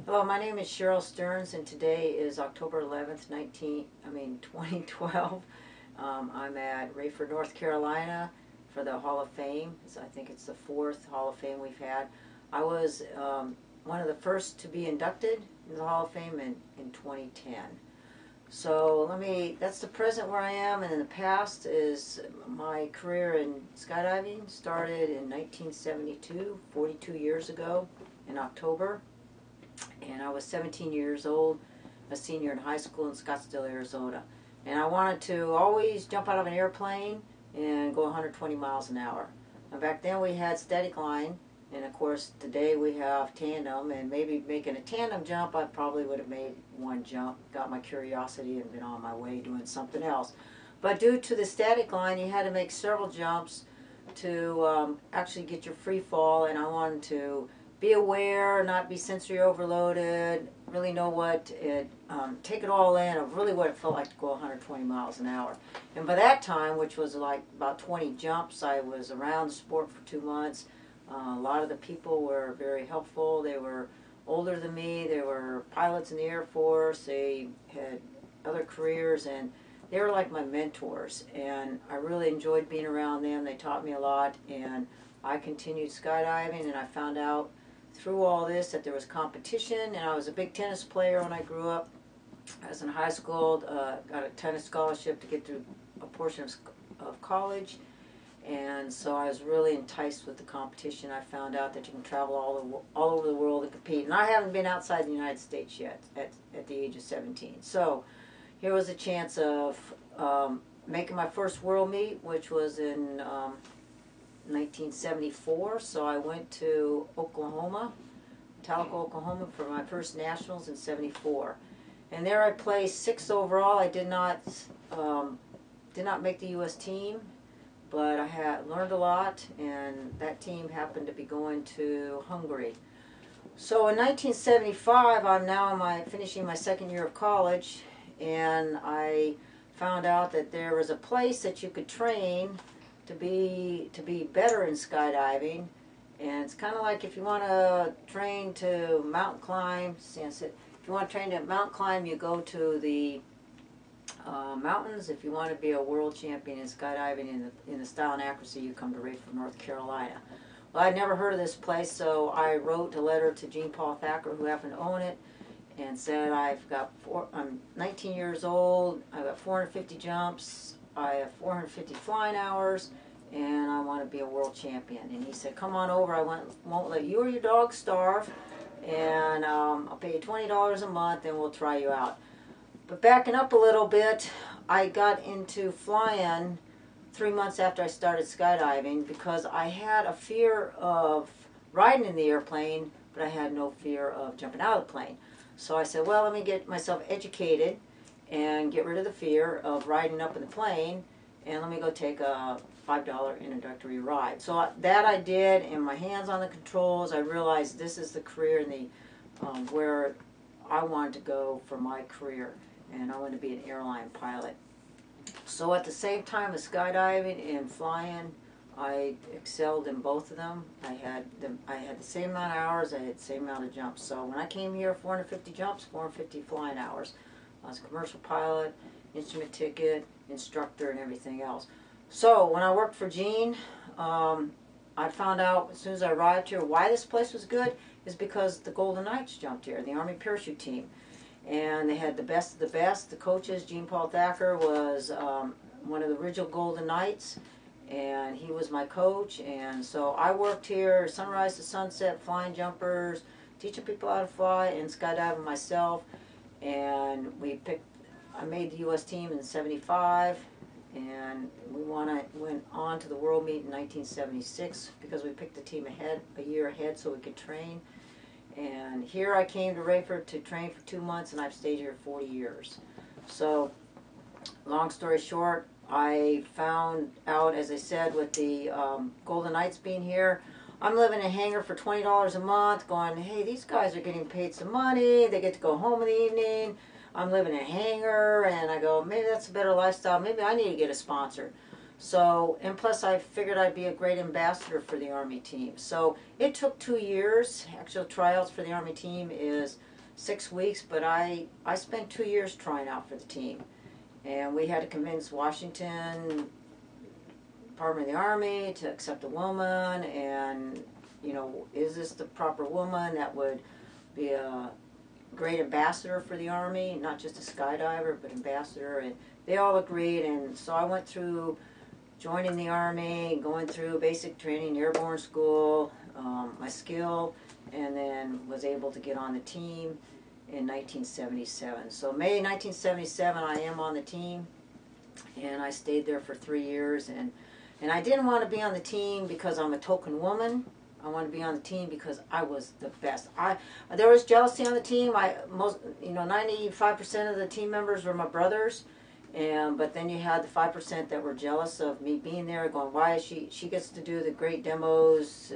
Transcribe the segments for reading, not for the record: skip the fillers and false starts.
Hello, my name is Cheryl Stearns, and today is October 11th, 2012. I'm at Raeford, North Carolina for the Hall of Fame. I think it's the fourth Hall of Fame we've had. I was one of the first to be inducted in the Hall of Fame in 2010. So that's the present where I am, and in the past is my career in skydiving started in 1972, 42 years ago in October. And I was 17 years old, a senior in high school in Scottsdale, Arizona. And I wanted to always jump out of an airplane and go 120 miles an hour. And back then we had static line, and of course today we have tandem, and maybe making a tandem jump I probably would have made one jump, got my curiosity and been on my way doing something else. But due to the static line you had to make several jumps to actually get your free fall, and I wanted to be aware, not be sensory overloaded, really know take it all in of really what it felt like to go 120 miles an hour. And by that time, which was like about 20 jumps, I was around the sport for 2 months. A lot of the people were very helpful. They were older than me. They were pilots in the Air Force. They had other careers, and they were like my mentors. And I really enjoyed being around them. They taught me a lot, and I continued skydiving, and I found out through all this that there was competition, and I was a big tennis player when I grew up. I was in high school, got a tennis scholarship to get through a portion of college, and so I was really enticed with the competition. I found out that you can travel all over the world and compete, and I haven't been outside the United States yet at the age of 17. So here was a chance of making my first world meet, which was in 1974, so I went to Oklahoma, Talco, Oklahoma, for my first nationals in '74, and there I placed 6th overall. I did not make the U.S. team, but I had learned a lot, and that team happened to be going to Hungary. So in 1975, I'm now finishing my second year of college, and I found out that there was a place that you could train to be better in skydiving. And it's kind of like if you want to train to mountain climb, if you want to train to mountain climb, you go to the mountains. If you want to be a world champion in skydiving in the style and accuracy, you come to Raeford, North Carolina. Well, I'd never heard of this place, so I wrote a letter to Gene Paul Thacker, who happened to own it, and said I'm 19 years old, I've got 450 jumps, I have 450 flying hours, and I want to be a world champion. And he said, come on over, I won't let you or your dog starve, and I'll pay you $20 a month and we'll try you out. But backing up a little bit, I got into flying 3 months after I started skydiving because I had a fear of riding in the airplane, but I had no fear of jumping out of the plane. So I said, well, let me get myself educated and get rid of the fear of riding up in the plane, and let me go take a $5 introductory ride. So that I did, and my hands on the controls, I realized this is the career and where I wanted to go for my career, and I wanted to be an airline pilot. So at the same time as skydiving and flying, I excelled in both of them. I had the same amount of hours, I had the same amount of jumps. So when I came here, 450 jumps, 450 flying hours. I was a commercial pilot, instrument ticket, instructor, and everything else. So when I worked for Gene, I found out as soon as I arrived here why this place was good is because the Golden Knights jumped here, the Army parachute team. And they had the best of the best. The coaches, Gene Paul Thacker was one of the original Golden Knights, and he was my coach. And so I worked here sunrise to sunset, flying jumpers, teaching people how to fly, and skydiving myself. And I made the U.S. team in '75, and we went on to the world meet in 1976 because we picked the team a year ahead so we could train. And here I came to Raeford to train for 2 months, and I've stayed here 40 years. So, long story short, I found out, as I said, with the Golden Knights being here, I'm living in a hangar for $20 a month, going, hey, these guys are getting paid some money, they get to go home in the evening, I'm living in a hangar, and I go, maybe that's a better lifestyle, maybe I need to get a sponsor. So, and plus I figured I'd be a great ambassador for the Army team. So it took 2 years. Actual tryouts for the Army team is 6 weeks, but I spent 2 years trying out for the team. And we had to convince Washington Department of the Army to accept a woman, and, you know, is this the proper woman that would be a great ambassador for the Army, not just a skydiver, but ambassador, and they all agreed. And so I went through joining the Army, going through basic training, airborne school, my skill, and then was able to get on the team in 1977. So May 1977, I am on the team, and I stayed there for 3 years. And I didn't want to be on the team because I'm a token woman. I wanted to be on the team because I was the best. There was jealousy on the team. 95% of the team members were my brothers, but then you had the 5% that were jealous of me being there, going, "Why is she gets to do the great demos?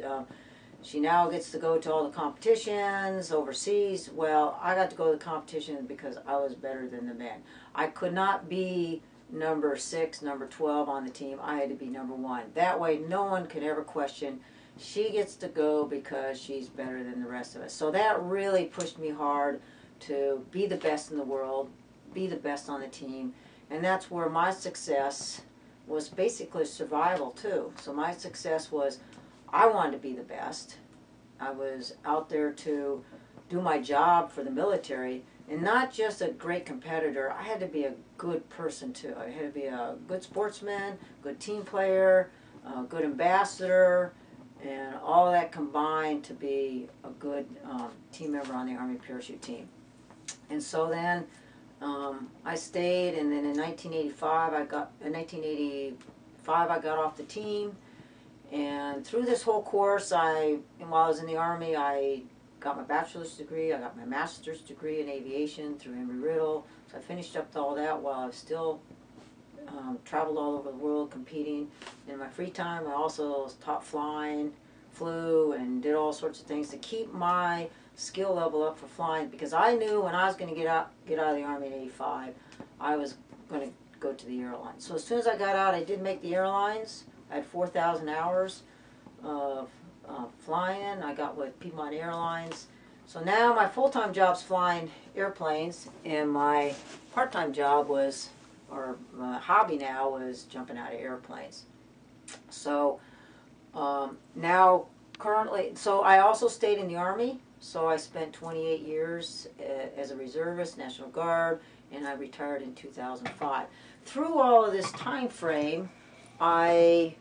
She now gets to go to all the competitions overseas." Well, I got to go to the competition because I was better than the men. I could not be number 6, number 12 on the team. I had to be number 1. That way, no one could ever question, she gets to go because she's better than the rest of us. So that really pushed me hard to be the best in the world, be the best on the team. And that's where my success was basically survival too. So my success was, I wanted to be the best. I was out there to do my job for the military, and not just a great competitor. I had to be a good person too. I had to be a good sportsman, good team player, a good ambassador, and all of that combined to be a good team member on the Army parachute team. And so then I stayed, and then in 1985 I got off the team. And through this whole course, while I was in the Army, I got my bachelor's degree, I got my master's degree in aviation through Embry Riddle. So I finished up all that while I was still traveled all over the world competing. In my free time, I also taught flying, flew, and did all sorts of things to keep my skill level up for flying, because I knew when I was going to get out of the Army in 85, I was going to go to the airlines. So as soon as I got out, I did make the airlines. I had 4,000 hours of flying. I got with Piedmont Airlines. So now my full-time job's flying airplanes, and my part-time job was, or my hobby now, was jumping out of airplanes. So now currently, so I also stayed in the Army. So I spent 28 years as a reservist, National Guard, and I retired in 2005. Through all of this time frame, I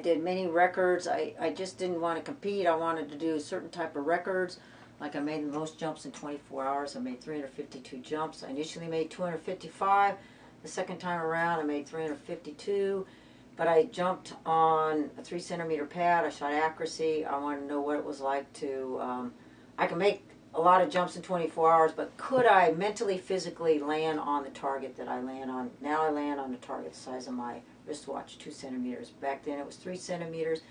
did many records. I just didn't want to compete. I wanted to do a certain type of records. Like I made the most jumps in 24 hours. I made 352 jumps. I initially made 255. The second time around, I made 352. But I jumped on a 3-centimeter pad. I shot accuracy. I wanted to know what it was like to, I can make a lot of jumps in 24 hours, but could I mentally, physically land on the target that I land on? Now I land on the target the size of my wristwatch, 2 centimeters. Back then it was 3 centimeters.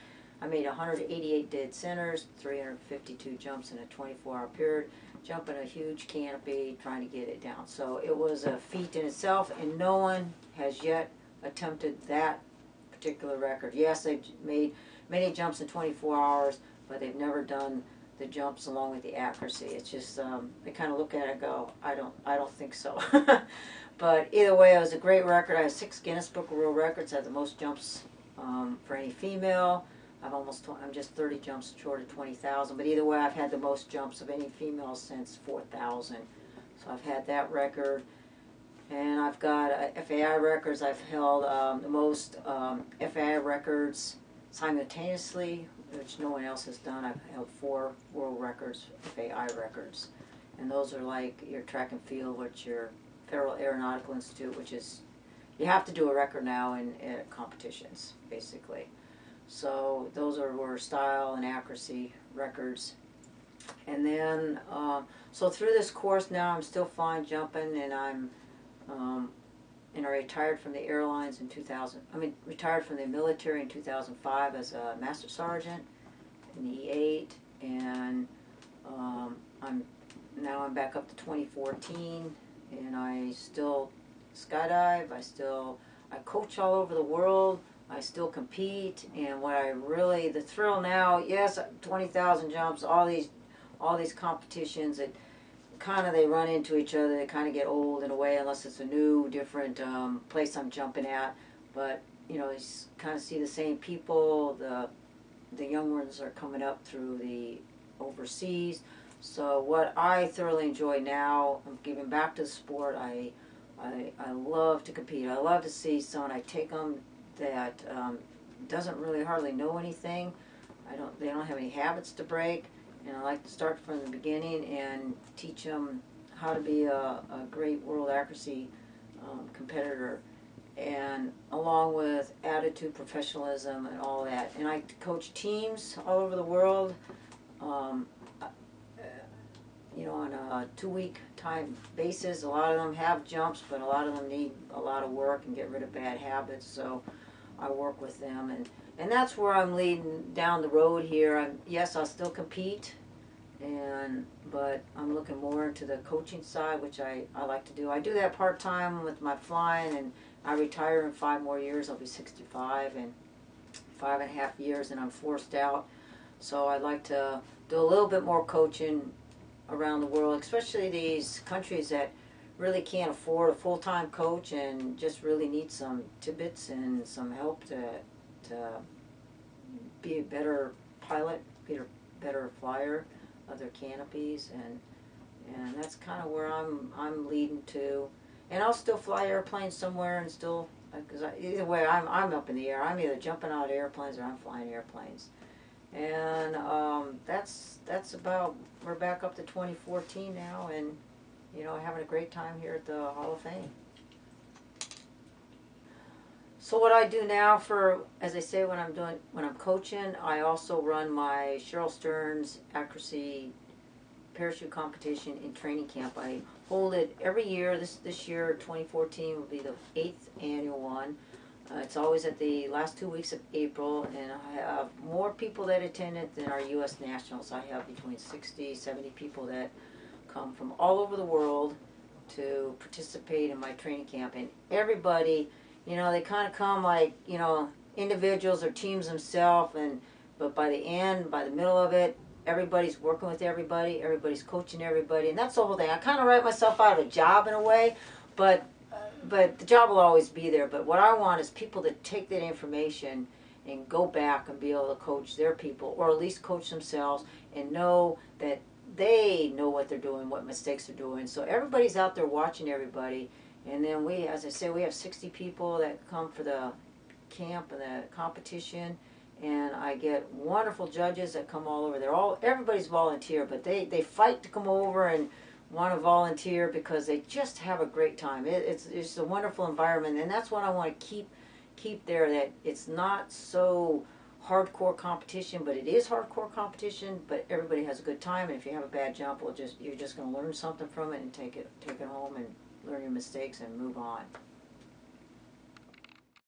I made 188 dead centers, 352 jumps in a 24-hour period, jumping a huge canopy, trying to get it down. So it was a feat in itself, and no one has yet attempted that particular record. Yes, they've made many jumps in 24 hours, but they've never done the jumps along with the accuracy. It's just they kind of look at it and go, I don't think so. But either way, it was a great record. I have 6 Guinness Book of World Records. I have the most jumps for any female. I'm just 30 jumps short of 20,000. But either way, I've had the most jumps of any female since 4,000. So I've had that record. And I've got FAI records. I've held the most FAI records simultaneously, which no one else has done. I've held 4 world records, FAI records. And those are like your track and field, which your Federal Aeronautical Institute, which is, you have to do a record now in competitions, basically. So those were style and accuracy records. And then, so through this course now, I'm still flying, jumping, and I retired from the airlines in retired from the military in 2005 as a master sergeant in the E8, and I'm back up to 2014, and I still skydive. I coach all over the world. I still compete, and the thrill now, yes, 20,000 jumps, all these all these competitions that kind of they run into each other. They kind of get old in a way, unless it's a new, different place I'm jumping at. But you know, you kind of see the same people. The young ones are coming up through the overseas. So what I thoroughly enjoy now, I'm giving back to the sport. I love to compete. I love to see someone. I take them that doesn't really hardly know anything. They don't have any habits to break, and I like to start from the beginning and teach them how to be a great world accuracy competitor, and along with attitude, professionalism, and all that. And I coach teams all over the world, you know, on a 2-week time basis. A lot of them have jumps, but a lot of them need a lot of work and get rid of bad habits. So I work with them, and that's where I'm leading down the road here. Yes, I'll still compete, but I'm looking more into the coaching side, which I like to do. I do that part-time with my flying, and I retire in 5 more years. I'll be 65 in 5.5 years, and I'm forced out. So I'd like to do a little bit more coaching around the world, especially these countries that really can't afford a full-time coach and just really need some tidbits and some help to be a better pilot, be a better flyer of their canopies, and that's kind of where I'm leading to. And I'll still fly airplanes somewhere, and still, because either way, I'm up in the air. I'm either jumping out of airplanes or I'm flying airplanes. And that's about, we're back up to 2014 now, and you know, having a great time here at the Hall of Fame. So what I do now for, as I say, when I'm coaching, I also run my Cheryl Stearns accuracy parachute competition in training camp. I hold it every year. This year, 2014, will be the 8th annual one. It's always at the last 2 weeks of April, and I have more people that attend it than our U.S. nationals. I have between 60, 70 people that come from all over the world to participate in my training camp. And everybody, you know, they kind of come like, you know, individuals or teams themselves, but by the end, by the middle of it, everybody's working with everybody, everybody's coaching everybody, and that's the whole thing. I kind of write myself out of a job in a way, but the job will always be there. But what I want is people to take that information and go back and be able to coach their people, or at least coach themselves, and know that they know what they're doing, what mistakes they're doing. So everybody's out there watching everybody. And then we, as I say, we have 60 people that come for the camp and the competition. And I get wonderful judges that come all over. Everybody's volunteer, but they fight to come over and want to volunteer because they just have a great time. It's a wonderful environment, and that's what I want to keep there. That it's not so hardcore competition, but it is hardcore competition. But everybody has a good time, and if you have a bad jump, you're just going to learn something from it and take it home and learn your mistakes and move on.